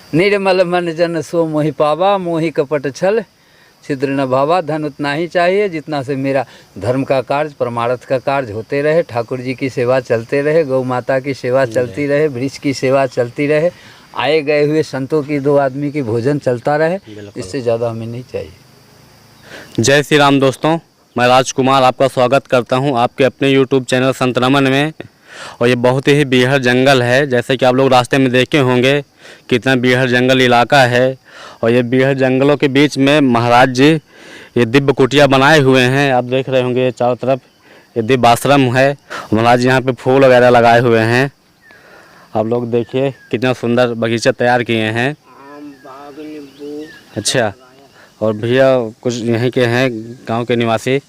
निर्मल मन जन सो मोहि पावा, मोहि कपट छल छिद्र न भावा। धन उतना ही चाहिए जितना से मेरा धर्म का कार्य, परमार्थ का कार्य होते रहे, ठाकुर जी की सेवा चलते रहे, गौ माता की सेवा चलती रहे, वृक्ष की सेवा चलती रहे, आए गए हुए संतों की 2 आदमी की भोजन चलता रहे, इससे ज़्यादा हमें नहीं चाहिए। जय श्री राम दोस्तों, मैं राजकुमार आपका स्वागत करता हूं आपके अपने YouTube चैनल संत रमन में। और ये बहुत ही बीहड़ जंगल है, जैसे कि आप लोग रास्ते में देखे होंगे कितना बीहड़ जंगल इलाका है। और ये बीहड़ जंगलों के बीच में महाराज जी ये दिव्य कुटिया बनाए हुए हैं। आप देख रहे होंगे चारों तरफ ये दिव्य आश्रम है। महाराज जी यहाँ पे फूल वगैरह लगाए हुए हैं। आप लोग देखिए कितना सुंदर बगीचा तैयार किए हैं। अच्छा, और भैया कुछ यहीं के हैं गांव के निवासी।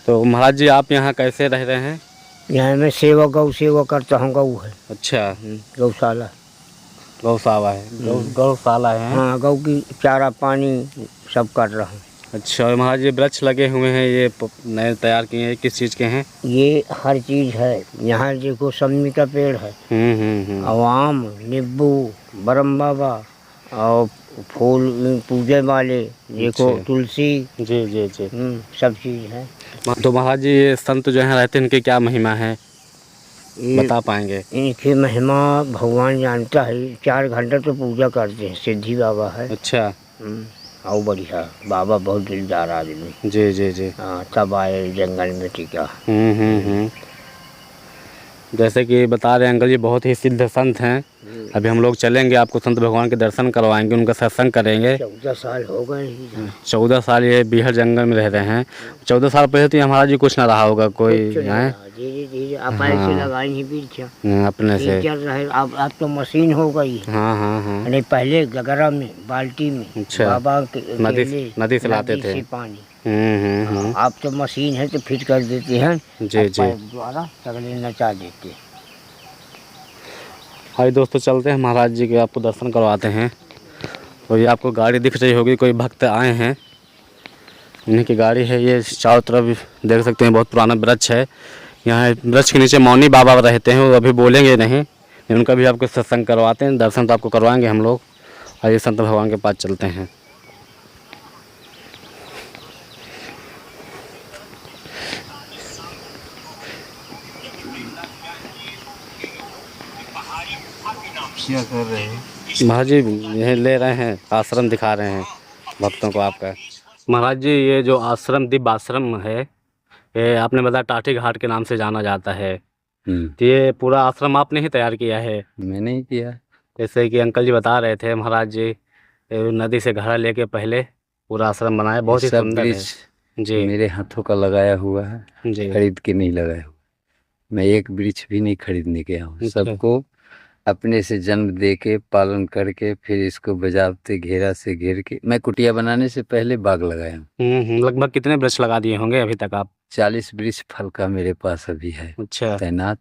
तो महाराज जी आप यहाँ कैसे रह रहे हैं? यहाँ मैं सेवा गौ सेवा करता हूँ। गौ है। अच्छा, गौशाला। गौशाला है। गौशाला है। हाँ, गौ की चारा पानी सब कर रहा हूँ। अच्छा, और महाराज ये वृक्ष लगे हुए हैं, ये नए तैयार किए हैं, किस चीज़ के हैं? ये हर चीज़ है। यहाँ देखो समी का पेड़ है, और आम, नींबू, बरम बाबा, और फूल पूजे वाले देखो तुलसी। जी जी जी। सब चीज़ है। तो महाराज जी ये संत जो हैं रहते हैं, इनकी क्या महिमा है, बता पाएंगे? इनकी महिमा भगवान जानता है। 4 घंटे तो पूजा करते हैं। सिद्धि बाबा है। अच्छा। आओ बढ़िया बाबा, बहुत दिलदार आदमी। जी जी जी। हाँ, तब आए जंगल में टिका। जैसे कि बता रहे हैं अंकल जी बहुत ही सिद्ध संत हैं। अभी हम लोग चलेंगे, आपको संत भगवान के दर्शन करवाएंगे, उनका सत्संग करेंगे। 14 साल हो गए। 14 साल ये बीहड़ जंगल में रह रहे हैं। 14 साल पहले तो महाराज जी कुछ ना रहा होगा कोई है। अपने से अब तो मशीन हो गई। हाँ। नहीं, पहले गगरा में बाल्टी में। अच्छा, बाबा नदी से लाते थे पानी। आप तो मशीन है तो फिट कर देते हैं। जी जी। द्वारा सगले नचा देते। हाय दोस्तों, चलते हैं महाराज जी के, आपको दर्शन करवाते हैं। और ये आपको गाड़ी दिख रही होगी, कोई भक्त आए हैं, इन्हीं की गाड़ी है। ये चारों तरफ देख सकते हैं बहुत पुराना वृक्ष है। यहाँ वृक्ष के नीचे मौनी बाबा रहते हैं, वो अभी बोलेंगे नहीं, उनका भी आपको सत्संग करवाते हैं, दर्शन तो आपको करवाएंगे हम लोग। और ये संत भगवान के पास चलते हैं। क्या कर रहे हैं महाराज जी? यह ले रहे हैं, आश्रम दिखा रहे हैं भक्तों को आपका। महाराज जी ये जो आश्रम दिव्य आश्रम है, ये आपने बताया टाटी घाट के नाम से जाना जाता है। तो ये पूरा आश्रम आपने ही तैयार किया है? मैंने ही किया। जैसे कि अंकल जी बता रहे थे, महाराज जी नदी से घड़ा लेके पहले पूरा आश्रम बनाया, बहुत ही सुंदर है। जी, मेरे हाथों का लगाया हुआ है जी। खरीद के नहीं लगाया हुआ। मैं एक वृक्ष भी नहीं खरीदने गया हूँ। सबको अपने से जन्म दे के पालन करके फिर इसको बजावते घेरा से घेर के। मैं कुटिया बनाने से पहले बाग लगाया हूँ। लगभग कितने वृक्ष लगा दिए होंगे अभी तक आप? 40 वृक्ष फल का मेरे पास अभी है। अच्छा। तैनात,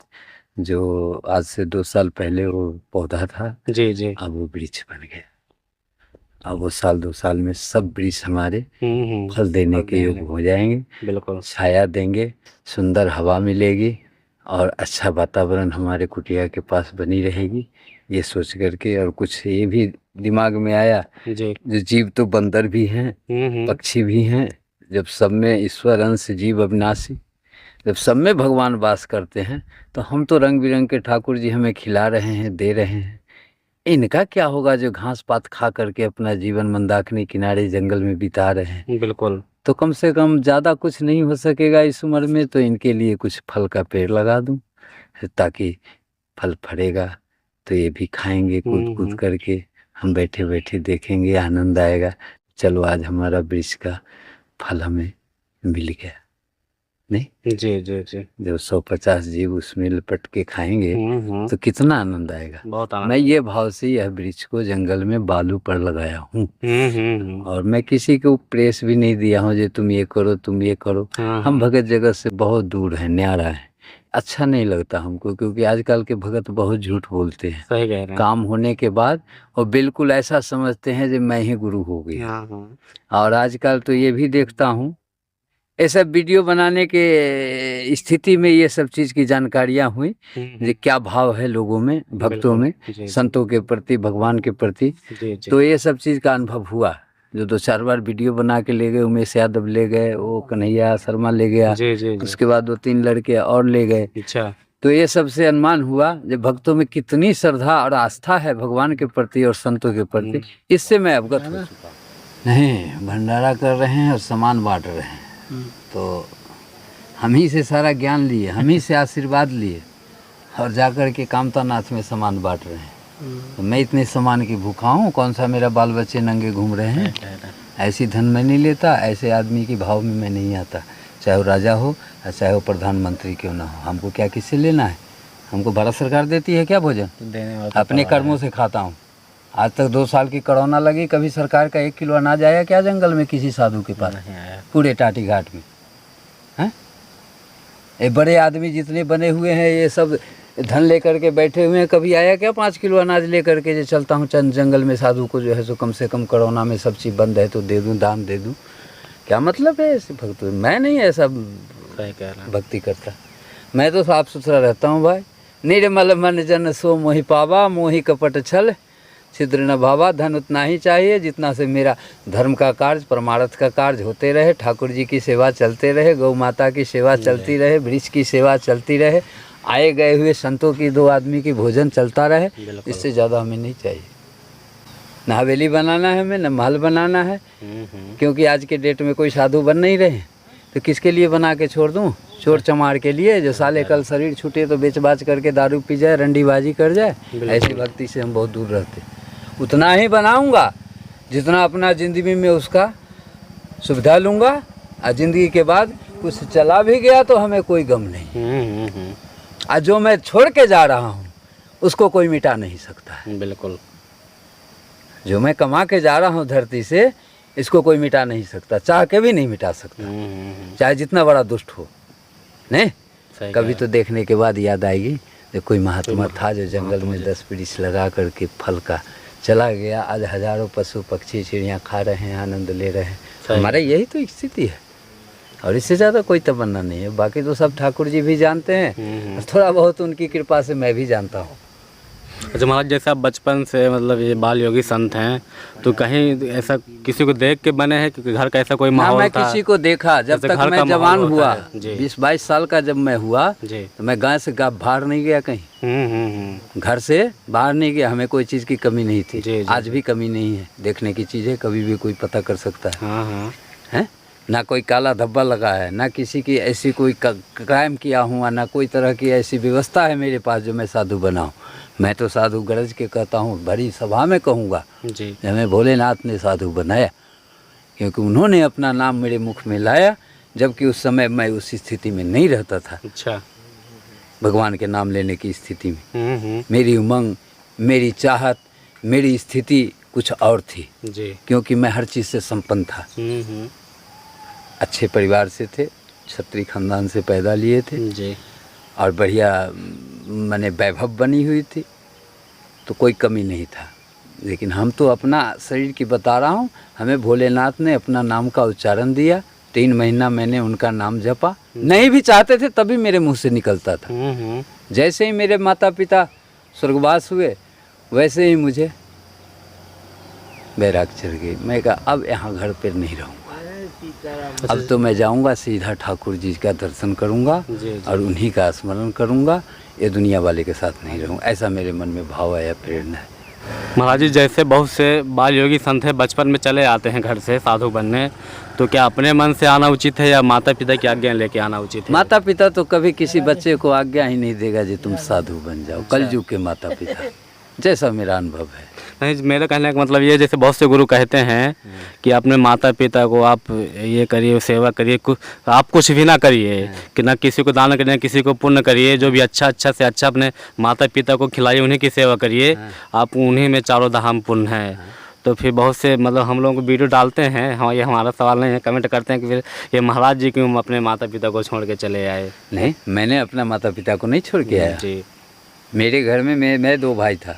जो आज से 2 साल पहले वो पौधा था। जी जी। अब वो वृक्ष बन गया। अब वो 1-2 साल में सब वृक्ष हमारे फल देने के योग्य हो जाएंगे। बिल्कुल। छाया देंगे, सुंदर हवा मिलेगी, और अच्छा वातावरण हमारे कुटिया के पास बनी रहेगी। ये सोच करके, और कुछ ये भी दिमाग में आया जी, जो जीव तो बंदर भी हैं, पक्षी भी हैं। जब सब में ईश्वर अंश जीव अविनाशी, जब सब में भगवान वास करते हैं, तो हम तो रंग बिरंग के ठाकुर जी हमें खिला रहे हैं, दे रहे हैं। इनका क्या होगा जो घास पात खा करके अपना जीवन मंदाकिनी किनारे जंगल में बिता रहे हैं। बिल्कुल। तो कम से कम ज़्यादा कुछ नहीं हो सकेगा इस उम्र में, तो इनके लिए कुछ फल का पेड़ लगा दूं, ताकि फल फड़ेगा तो ये भी खाएंगे कूद कूद करके। हम बैठे बैठे देखेंगे, आनंद आएगा। चलो आज हमारा वृक्ष का फल हमें मिल गया। नहीं जी जी जी। जब 150 जीव उसमें लपट के खाएंगे तो कितना आनंद आएगा। बहुत आनंद। मैं ये भाव से यह वृक्ष को जंगल में बालू पर लगाया हूँ। और मैं किसी को प्रेस भी नहीं दिया हूँ जो तुम ये करो तुम ये करो। हम भगत जगत से बहुत दूर हैं, न्यारा है, अच्छा नहीं लगता हमको, क्योंकि आजकल के भगत बहुत झूठ बोलते हैं। सही कह रहे हैं। काम होने के बाद और बिल्कुल ऐसा समझते हैं कि मैं ही गुरु हो गया। और आजकल तो ये भी देखता हूँ ऐसा वीडियो बनाने के स्थिति में ये सब चीज़ की जानकारियाँ हुई, ये क्या भाव है लोगों में, भक्तों में, संतों के प्रति, भगवान के प्रति। तो ये सब चीज़ का अनुभव हुआ। जो 2-4 बार वीडियो बना के ले गए, उमेश यादव ले गए, वो कन्हैया शर्मा ले गया, उसके बाद 2-3 लड़के और ले गए। अच्छा, तो ये सबसे अनुमान हुआ जो भक्तों में कितनी श्रद्धा और आस्था है भगवान के प्रति और संतों के प्रति, इससे मैं अवगत हो चुका हूँ। नहीं, भंडारा कर रहे हैं और सामान बांट रहे हैं, तो हम ही से सारा ज्ञान लिए, हम ही से आशीर्वाद लिए और जाकर के कामता नाथ में सामान बांट रहे हैं। तो मैं इतने सामान की भूखा हूँ, कौन सा मेरा बाल बच्चे नंगे घूम रहे हैं। ऐसी धन मैं नहीं लेता, ऐसे आदमी के भाव में मैं नहीं आता, चाहे वो राजा हो और चाहे वो प्रधानमंत्री क्यों ना हो। हमको क्या किससे लेना है, हमको भारत सरकार देती है क्या भोजन, अपने कर्मों से खाता हूँ। आज तक 2 साल की कोरोना लगी, कभी सरकार का 1 किलो अनाज आया क्या जंगल में किसी साधु के पास, पूरे टाटी घाट में हैं? ये बड़े आदमी जितने बने हुए हैं ये सब धन लेकर के बैठे हुए हैं, कभी आया क्या 5 किलो अनाज लेकर के जो चलता हूँ चंद जंगल में साधु को जो है सो कम से कम कोरोना में सब चीज़ बंद है तो दे दूँ, दान दे दूँ, क्या मतलब है ऐसे भक्त? मैं नहीं ऐसा भक्ति करता, मैं तो साफ सुथरा रहता हूँ भाई। निर्मल मन जन सो मोहि पावा, मोहि कपट छल छिद्र न भावा। धन उतना ही चाहिए जितना से मेरा धर्म का कार्य, परमार्थ का कार्य होते रहे, ठाकुर जी की सेवा चलते रहे, गौ माता की सेवा चलती रहे, वृक्ष की सेवा चलती रहे, आए गए हुए संतों की 2 आदमी की भोजन चलता रहे, इससे ज़्यादा हमें नहीं चाहिए। न हवेली बनाना है हमें, न महल बनाना है, क्योंकि आज के डेट में कोई साधु बन नहीं रहे, तो किसके लिए बना के छोड़ दूँ? चोर चमार के लिए, जो साले कल शरीर छूटे तो बेच बाच करके दारू पी जाए, रंडीबाजी कर जाए। ऐसी भक्ति से हम बहुत दूर रहते। उतना ही बनाऊंगा जितना अपना ज़िंदगी में उसका सुविधा लूँगा, और ज़िंदगी के बाद कुछ चला भी गया तो हमें कोई गम नहीं। और जो मैं छोड़ के जा रहा हूँ उसको कोई मिटा नहीं सकता है। बिल्कुल, जो मैं कमा के जा रहा हूँ धरती से, इसको कोई मिटा नहीं सकता, चाह के भी नहीं मिटा सकता, चाहे जितना बड़ा दुष्ट हो। नहीं, कभी तो देखने के बाद याद आएगी जो कोई महात्मा था जो जंगल में 10 वृक्ष लगा करके फल का चला गया, आज हजारों पशु पक्षी चिड़ियाँ खा रहे हैं, आनंद ले रहे हैं। हमारा यही तो स्थिति है, और इससे ज़्यादा कोई तमन्ना नहीं है। बाकी तो सब ठाकुर जी भी जानते हैं, थोड़ा बहुत उनकी कृपा से मैं भी जानता हूँ। अच्छा महाराज, जैसे आप बचपन से मतलब ये बाल योगी संत हैं, तो कहीं ऐसा किसी को देख के बने हैं कि घर का ऐसा कोई माहौल था? मैं किसी को देखा जब तक मैं जवान हुआ, 20-22 साल का जब मैं हुआ, तो मैं गाँव से बाहर नहीं गया कहीं, घर से बाहर नहीं गया। हमें कोई चीज़ की कमी नहीं थी, आज भी कमी नहीं है। देखने की चीज़ है, कभी भी कोई पता कर सकता है। ना कोई काला धब्बा लगा है, ना किसी की ऐसी कोई क्राइम किया हुआ, ना कोई तरह की ऐसी व्यवस्था है मेरे पास जो मैं साधु बनाऊं। मैं तो साधु गरज के कहता हूँ, बड़ी सभा में कहूँगा जी, हमें भोलेनाथ ने साधु बनाया, क्योंकि उन्होंने अपना नाम मेरे मुख में लाया, जबकि उस समय मैं उस स्थिति में नहीं रहता था। अच्छा, भगवान के नाम लेने की स्थिति में मेरी उमंग, मेरी चाहत, मेरी स्थिति कुछ और थी जी, क्योंकि मैं हर चीज़ से संपन्न था। अच्छे परिवार से थे, क्षत्रिय खानदान से पैदा लिए थे जी, और बढ़िया माने वैभव बनी हुई थी, तो कोई कमी नहीं था। लेकिन हम तो अपना शरीर की बता रहा हूँ, हमें भोलेनाथ ने अपना नाम का उच्चारण दिया, 3 महीना मैंने उनका नाम जपा, नहीं भी चाहते थे तभी मेरे मुंह से निकलता था। जैसे ही मेरे माता पिता स्वर्गवास हुए, वैसे ही मुझे बैराग चढ़ गई। मैं कहा अब यहाँ घर पर नहीं रहूँगा, अब तो मैं जाऊंगा सीधा ठाकुर जी का दर्शन करूंगा और उन्हीं का स्मरण करूंगा, ये दुनिया वाले के साथ नहीं रहूँगा। ऐसा मेरे मन में भाव आया, प्रेरणा है। महाराज जी, जैसे बहुत से बाल योगी संत हैं, बचपन में चले आते हैं घर से साधु बनने, तो क्या अपने मन से आना उचित है या माता पिता की आज्ञा लेके आना उचित है? माता पिता तो कभी किसी बच्चे को आज्ञा ही नहीं देगा जी तुम साधु बन जाओ। कलयुग के माता पिता, जैसा मेरा अनुभव है। नहीं, मेरा कहने का मतलब ये, जैसे बहुत से गुरु कहते हैं कि अपने माता पिता को आप ये करिए, सेवा करिए, आप कुछ भी ना करिए, कि ना किसी को दान करिए, किसी को पुण्य करिए, जो भी अच्छा से अच्छा अपने माता पिता को खिलाइए, उन्हीं की सेवा करिए, आप उन्हीं में चारों धाम पुण्य है। तो फिर बहुत से मतलब हम लोगों को वीडियो डालते हैं, हाँ ये हमारा सवाल नहीं है, कमेंट करते हैं कि फिर ये महाराज जी क्यों अपने माता पिता को छोड़ के चले आए? नहीं, मैंने अपना माता पिता को नहीं छोड़ के आया जी। मेरे घर में मैं 2 भाई था,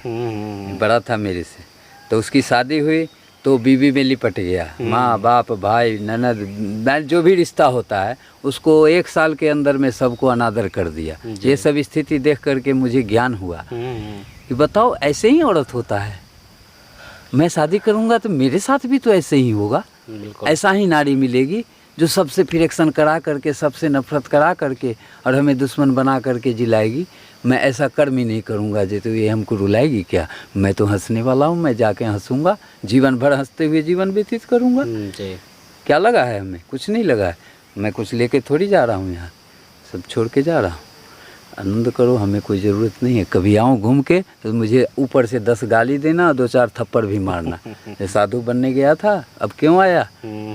बड़ा था मेरे से, तो उसकी शादी हुई तो बीवी में लिपट गया, माँ बाप भाई ननद जो भी रिश्ता होता है उसको 1 साल के अंदर में सबको अनादर कर दिया। ये सब स्थिति देख करके मुझे ज्ञान हुआ कि बताओ ऐसे ही औरत होता है, मैं शादी करूँगा तो मेरे साथ भी तो ऐसे ही होगा, ऐसा ही नारी मिलेगी जो सबसे फ्रिक्शन करा करके, सबसे नफरत करा करके और हमें दुश्मन बना करके जिलाएगी। मैं ऐसा कर्म ही नहीं करूँगा जो तो ये हमको रुलाएगी क्या। मैं तो हंसने वाला हूँ, मैं जाके हंसूँगा, जीवन भर हंसते हुए जीवन व्यतीत करूँगा। क्या लगा है हमें, कुछ नहीं लगा है। मैं कुछ लेके थोड़ी जा रहा हूँ, यहाँ सब छोड़ के जा रहा हूँ। आनंद करो, हमें कोई ज़रूरत नहीं है। कभी आऊँ घूम के तो मुझे ऊपर से 10 गाली देना, 2-4 थप्पड़ भी मारना। ये साधु बनने गया था, अब क्यों आया,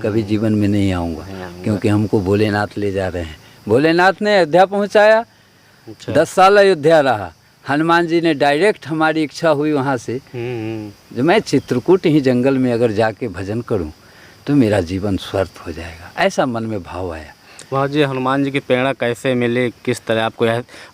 कभी जीवन में नहीं आऊँगा, क्योंकि हमको भोलेनाथ ले जा रहे हैं। भोलेनाथ ने अयोध्या पहुँचाया, 10 साल अयोध्या रहा। हनुमान जी ने डायरेक्ट, हमारी इच्छा हुई वहाँ से जो मैं चित्रकूट ही जंगल में अगर जाके भजन करूँ तो मेरा जीवन स्वर्थ हो जाएगा, ऐसा मन में भाव आया। वहाँ जी हनुमान जी की प्रेरणा कैसे मिली, किस तरह आपको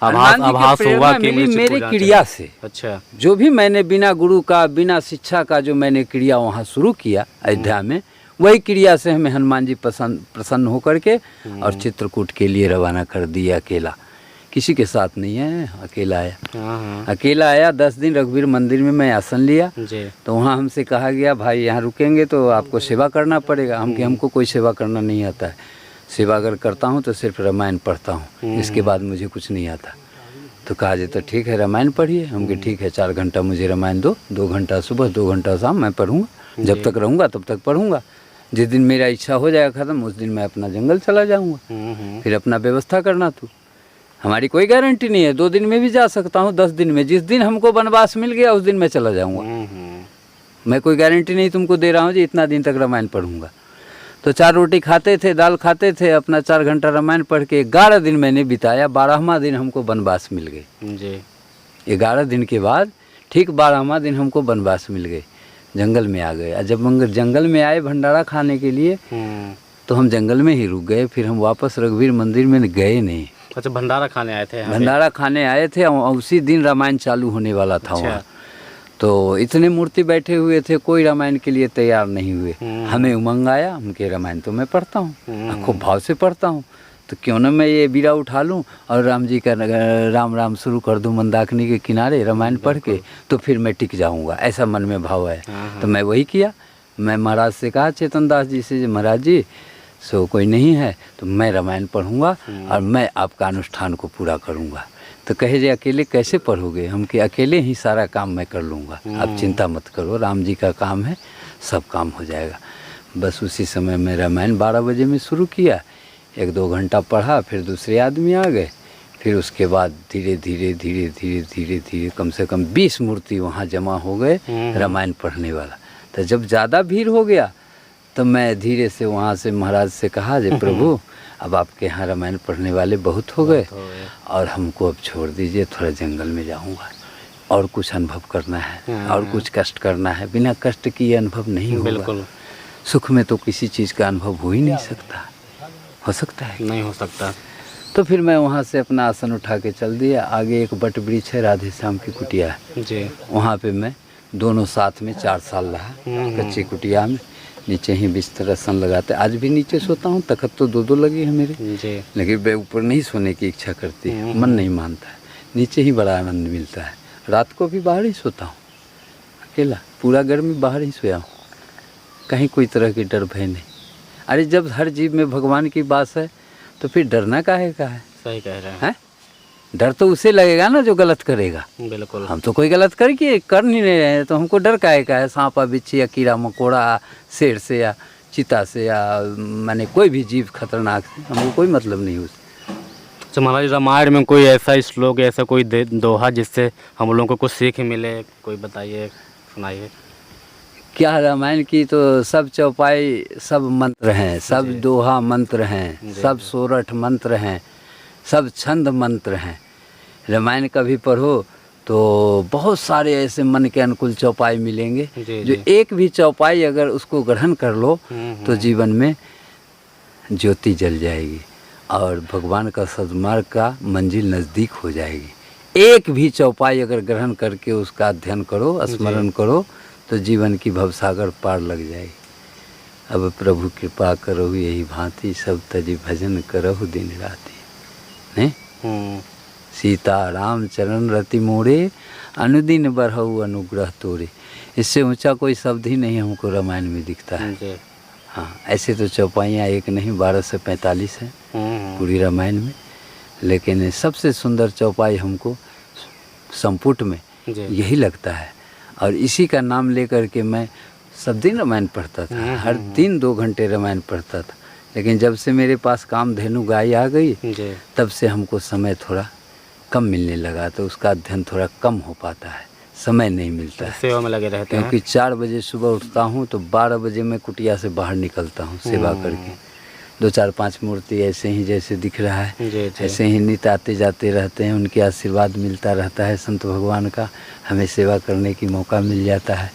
आभास हुआ कि मेरे क्रिया से। अच्छा, जो भी मैंने बिना गुरु का, बिना शिक्षा का जो मैंने क्रिया वहाँ शुरू किया अयोध्या में, वही क्रिया से हमें हनुमान जी प्रसन्न होकर के और चित्रकूट के लिए रवाना कर दिया। अकेला, किसी के साथ नहीं है, अकेला आया। अकेला आया, 10 दिन रघुवीर मंदिर में मैं आसन लिया। तो वहाँ हमसे कहा गया भाई यहाँ रुकेंगे तो आपको सेवा करना पड़ेगा। हमको कोई सेवा करना नहीं आता है, सेवा अगर करता हूँ तो सिर्फ रामायण पढ़ता हूँ, इसके बाद मुझे कुछ नहीं आता। तो कहा जे तो ठीक है रामायण पढ़िए। हम कहे ठीक है, 4 घंटा मुझे रामायण दो, 2 घंटा सुबह 2 घंटा शाम मैं पढ़ूँगा, जब तक रहूँगा तब तक पढ़ूँगा। जिस दिन मेरा इच्छा हो जाएगा ख़त्म, उस दिन मैं अपना जंगल चला जाऊँगा, फिर अपना व्यवस्था करना। तू हमारी कोई गारंटी नहीं है, 2 दिन में भी जा सकता हूँ, 10 दिन में। जिस दिन हमको वनवास मिल गया उस दिन मैं चला जाऊँगा। मैं कोई गारंटी नहीं तुमको दे रहा हूँ जी इतना दिन तक रामायण पढ़ूँगा। तो 4 रोटी खाते थे, दाल खाते थे, अपना 4 घंटा रामायण पढ़ के 11 दिन मैंने बिताया। 12वां दिन हमको वनवास मिल गए जी। 11 दिन के बाद ठीक 12वां दिन हमको वनवास मिल गए, जंगल में आ गए। जब जंगल में आए भंडारा खाने के लिए तो हम जंगल में ही रुक गए, फिर हम वापस रघुवीर मंदिर में गए नहीं। अच्छा, भंडारा खाने आए थे? भंडारा खाने आए थे, उसी दिन रामायण चालू होने वाला था। वहाँ तो इतने मूर्ति बैठे हुए थे, कोई रामायण के लिए तैयार नहीं हुए। हमें उमंग आया, हम के रामायण तो मैं पढ़ता हूँ, खूब भाव से पढ़ता हूँ, तो क्यों ना मैं ये बीड़ा उठा लूँ और राम जी का राम राम शुरू कर दूँ मंदाकिनी के किनारे रामायण पढ़ के, तो फिर मैं टिक जाऊँगा, ऐसा मन में भाव है। तो मैं वही किया। मैं महाराज से कहा, चेतन दास जी से, महाराज जी सो कोई नहीं है तो मैं रामायण पढ़ूँगा और मैं आपका अनुष्ठान को पूरा करूँगा। तो कहे जे अकेले कैसे पढ़ोगे, हम कि अकेले ही सारा काम मैं कर लूँगा, आप चिंता मत करो, राम जी का काम है, सब काम हो जाएगा। बस उसी समय मैं रामायण 12 बजे में शुरू किया, 1-2 घंटा पढ़ा, फिर दूसरे आदमी आ गए, फिर उसके बाद धीरे धीरे कम से कम 20 मूर्ति वहाँ जमा हो गए रामायण पढ़ने वाला। तो जब ज़्यादा भीड़ हो गया तो मैं धीरे से वहाँ से महाराज से कहा, जे प्रभु अब आपके यहाँ रामायण पढ़ने वाले बहुत हो गए और हमको अब छोड़ दीजिए, थोड़ा जंगल में जाऊँगा, और कुछ अनुभव करना है और कुछ कष्ट करना है। बिना कष्ट की ये अनुभव नहीं होगा। बिल्कुल, सुख में तो किसी चीज़ का अनुभव हो ही नहीं सकता। हो सकता है? नहीं हो सकता। तो फिर मैं वहाँ से अपना आसन उठा के चल दिया। आगे एक बट वृक्ष है, राधे श्याम की कुटिया है जी, वहाँ पे मैं दोनों साथ में 4 साल रहा, कच्ची कुटिया में। नीचे ही बिस्तर आसन लगाते, आज भी नीचे सोता हूँ। तखत तो 2-2 लगी है मेरे जी, लेकिन मैं ऊपर नहीं सोने की इच्छा करती है, मन नहीं मानता है। नीचे ही बड़ा आनंद मिलता है। रात को भी बाहर ही सोता हूँ अकेला, पूरा गर्मी बाहर ही सोया हूँ, कहीं कोई तरह की डर भय नहीं। अरे जब हर जीव में भगवान की बात है तो फिर डरना काहे का है? सही कह रहे हैं। डर तो उसे लगेगा ना जो गलत करेगा। बिल्कुल, हम तो कोई गलत कर नहीं रहे हैं, तो हमको डर काहे का है? सांपा बिच्छी या कीड़ा मकोड़ा, शेर से या चीता से या माने कोई भी जीव खतरनाक से हमको कोई मतलब नहीं उससे। तो महाराज रामायण में कोई ऐसा श्लोक, ऐसा कोई दोहा जिससे हम लोगों को कुछ सीख मिले, कोई बताइए, सुनाइए। क्या रामायण की तो सब चौपाई, सब मंत्र हैं, सब दोहा मंत्र हैं, सब सोरठ मंत्र हैं, सब छंद मंत्र हैं। रामायण का भी पढ़ो तो बहुत सारे ऐसे मन के अनुकूल चौपाई मिलेंगे जो एक भी चौपाई अगर उसको ग्रहण कर लो तो जीवन में ज्योति जल जाएगी और भगवान का सद्मार्ग का मंजिल नज़दीक हो जाएगी। एक भी चौपाई अगर ग्रहण करके उसका अध्ययन करो, स्मरण करो तो जीवन की भवसागर पार लग जाएगी। अब प्रभु कृपा करो यही भांति, सब तजी भजन करहु दिन राति। नहीं, सीता राम चरण रति मोरे, अनुदिन बढ़ऊ अनुग्रह तोरे। इससे ऊंचा कोई शब्द ही नहीं हमको रामायण में दिखता है। हाँ, ऐसे तो चौपाइयाँ एक नहीं 12 से 45 हैं पूरी रामायण में, लेकिन सबसे सुंदर चौपाई हमको संपुट में यही लगता है। और इसी का नाम लेकर के मैं सब दिन रामायण पढ़ता था, हर दिन 2 घंटे रामायण पढ़ता था। लेकिन जब से मेरे पास कामधेनु गाय आ गई तब से हमको समय थोड़ा कम मिलने लगा, तो उसका अध्ययन थोड़ा कम हो पाता है, समय नहीं मिलता है। सेवा में लगे रहते हैं। क्योंकि 4 बजे सुबह उठता हूँ तो 12 बजे मैं कुटिया से बाहर निकलता हूँ सेवा करके। 2 4 5 मूर्ति ऐसे ही जैसे दिख रहा है ऐसे ही नित आते जाते रहते हैं, उनके आशीर्वाद मिलता रहता है संत भगवान का, हमें सेवा करने की मौका मिल जाता है,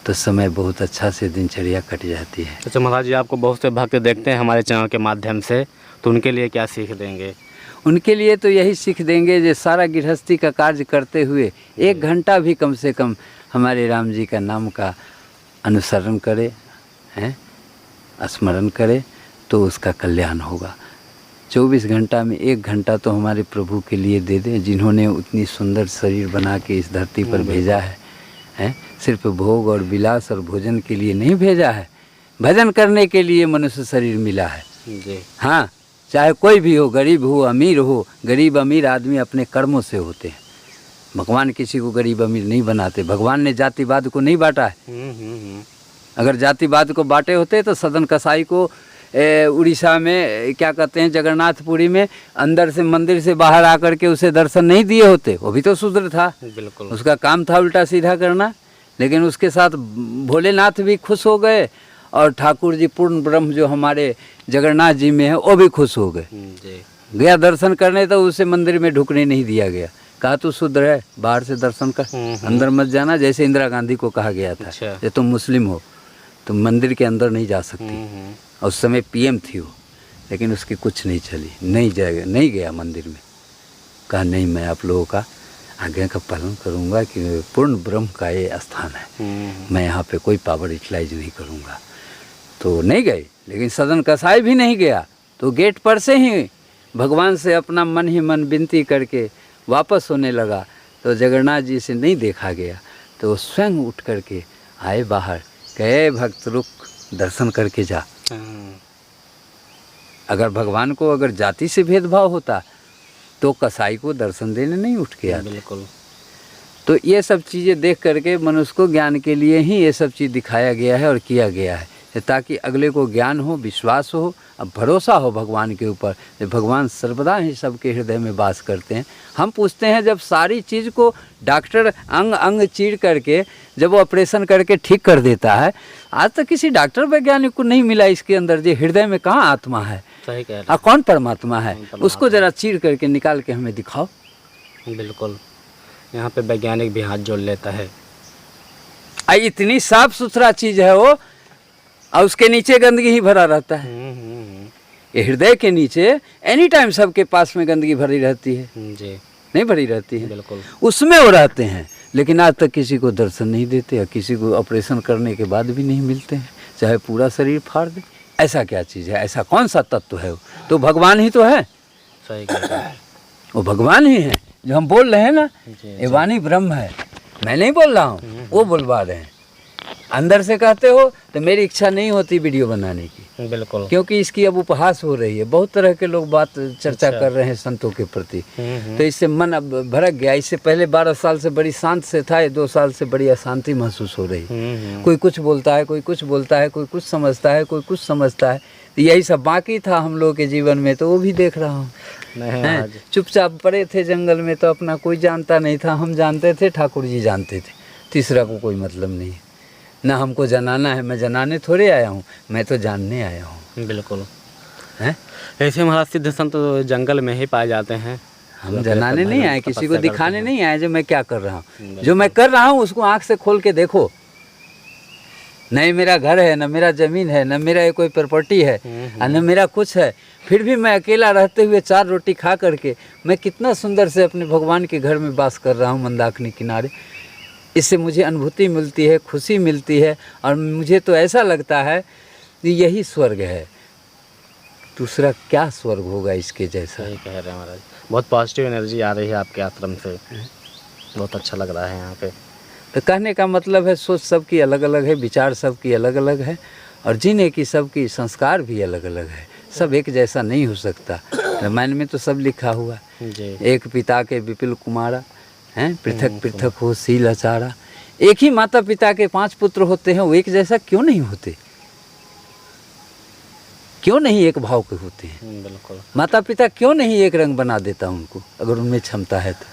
तो समय बहुत अच्छा से दिनचर्या कट जाती है। अच्छा महाराज जी, आपको बहुत से भक्त देखते हैं हमारे चैनल के माध्यम से, तो उनके लिए क्या सीख देंगे? उनके लिए तो यही सीख देंगे जो सारा गृहस्थी का कार्य करते हुए 1 घंटा भी कम से कम हमारे राम जी का नाम का अनुसरण करे, हैं, स्मरण करे, तो उसका कल्याण होगा। 24 घंटा में 1 घंटा तो हमारे प्रभु के लिए दे दें, जिन्होंने उतनी सुंदर शरीर बना के इस धरती पर भेजा है, हैं, सिर्फ भोग और विलास और भोजन के लिए नहीं भेजा है, भजन करने के लिए मनुष्य शरीर मिला है जी। हाँ, चाहे कोई भी हो, गरीब हो अमीर हो, गरीब अमीर आदमी अपने कर्मों से होते हैं। भगवान किसी को गरीब अमीर नहीं बनाते, भगवान ने जातिवाद को नहीं बांटा है। अगर जातिवाद को बांटे होते तो सदन कसाई को उड़ीसा में क्या कहते हैं जगन्नाथपुरी में अंदर से मंदिर से बाहर आकर के उसे दर्शन नहीं दिए होते, वो भी तो शूद्र था। बिल्कुल, उसका काम था उल्टा सीधा करना, लेकिन उसके साथ भोलेनाथ भी खुश हो गए और ठाकुर जी पूर्ण ब्रह्म जो हमारे जगन्नाथ जी में है वो भी खुश हो गए। गया दर्शन करने तो उसे मंदिर में ढुकने नहीं दिया गया, कहा तू शूद्र है, बाहर से दर्शन कर, अंदर मत जाना। जैसे इंदिरा गांधी को कहा गया था कि तुम मुस्लिम हो, तुम मंदिर के अंदर नहीं जा सकती, और उस समय पीएम थी वो, लेकिन उसकी कुछ नहीं चली, नहीं गया मंदिर में। कहा नहीं, मैं आप लोगों का आज्ञा का पालन करूंगा कि पूर्ण ब्रह्म का ये स्थान है, मैं यहाँ पे कोई पावर यूटिलाइज नहीं करूंगा। तो नहीं गए, लेकिन सदन कसाई भी नहीं गया, तो गेट पर से ही भगवान से अपना मन ही मन विनती करके वापस होने लगा। तो जगन्नाथ जी से नहीं देखा गया, तो वो स्वयं उठ करके आए बाहर, कहे भक्त रुक, दर्शन करके जा। अगर भगवान को अगर जाति से भेदभाव होता तो कसाई को दर्शन देने नहीं उठ के आते। बिल्कुल। तो ये सब चीज़ें देख करके मनुष्य को ज्ञान के लिए ही ये सब चीज़ दिखाया गया है और किया गया है, ताकि अगले को ज्ञान हो, विश्वास हो, अब भरोसा हो भगवान के ऊपर। भगवान सर्वदा ही सबके हृदय में वास करते हैं। हम पूछते हैं, जब सारी चीज़ को डॉक्टर अंग अंग चीर करके जब वो ऑपरेशन करके ठीक कर देता है, आज तक किसी डॉक्टर वैज्ञानिक को नहीं मिला इसके अंदर जो हृदय में कहाँ आत्मा है, सही कह रहे हैं। कौन परमात्मा है, उसको जरा चीर करके निकाल के हमें दिखाओ। बिल्कुल, यहाँ पे वैज्ञानिक भी हाथ जोड़ लेता है। इतनी साफ सुथरा चीज़ है वो, और उसके नीचे गंदगी ही भरा रहता है। ये हृदय के नीचे एनी टाइम सबके पास में गंदगी भरी रहती है जी, नहीं भरी रहती है, बिल्कुल, उसमें वो रहते हैं, लेकिन आज तक किसी को दर्शन नहीं देते, या किसी को ऑपरेशन करने के बाद भी नहीं मिलते हैं, चाहे पूरा शरीर फाड़ दे। ऐसा क्या चीज़ है, ऐसा कौन सा तत्व है? तो भगवान ही तो है, सही कह रहे हैं। वो भगवान ही है जो हम बोल रहे हैं ना, ये वाणी ब्रह्म है, मैं नहीं बोल रहा हूँ, वो बोलवा रहे हैं। अंदर से कहते हो तो मेरी इच्छा नहीं होती वीडियो बनाने की, बिल्कुल, क्योंकि इसकी अब उपहास हो रही है, बहुत तरह के लोग बात चर्चा कर रहे हैं संतों के प्रति, तो इससे मन अब भड़क गया। इससे पहले 12 साल से बड़ी शांत से था, 2 साल से बड़ी अशांति महसूस हो रही। कोई कुछ बोलता है, कोई कुछ बोलता है, कोई कुछ समझता है, कोई कुछ समझता है, तो यही सब बाकी था हम लोग के जीवन में, तो वो भी देख रहा हूँ। चुपचाप पड़े थे जंगल में, तो अपना कोई जानता नहीं था, हम जानते थे, ठाकुर जी जानते थे, तीसरा को कोई मतलब नहीं है। ना हमको जनाना है, मैं जनाने थोड़े आया हूँ, मैं तो जानने आया हूँ। बिल्कुल हैं, ऐसे महाराज सिद्ध संत तो जंगल में ही पाए जाते हैं। हम जनाने नहीं आए, किसी को दिखाने नहीं आए जो मैं क्या कर रहा हूँ। जो मैं कर रहा हूँ उसको आँख से खोल के देखो। नहीं मेरा घर है, न मेरा ज़मीन है, न मेरा कोई प्रॉपर्टी है, न मेरा कुछ है, फिर भी मैं अकेला रहते हुए 4 रोटी खा करके मैं कितना सुंदर से अपने भगवान के घर में वास कर रहा हूँ, मंदाकिनी किनारे। इससे मुझे अनुभूति मिलती है, खुशी मिलती है, और मुझे तो ऐसा लगता है कि यही स्वर्ग है, दूसरा क्या स्वर्ग होगा इसके जैसा। सही कह रहे हैं महाराज, बहुत पॉजिटिव एनर्जी आ रही है आपके आश्रम से, बहुत अच्छा लग रहा है यहाँ पे। तो कहने का मतलब है सोच सबकी अलग अलग है, विचार सबकी अलग अलग है, और जीने की सबकी संस्कार भी अलग अलग है, सब एक जैसा नहीं हो सकता। रामायण में तो सब लिखा हुआ है, जी। एक पिता के विपिल कुमारा हैं, पृथक पृथक हो शील आचारा। एक ही माता पिता के 5 पुत्र होते हैं, वो एक जैसा क्यों नहीं होते, क्यों नहीं एक भाव के होते हैं? बिल्कुल। माता पिता क्यों नहीं एक रंग बना देता उनको, अगर उनमें क्षमता है तो?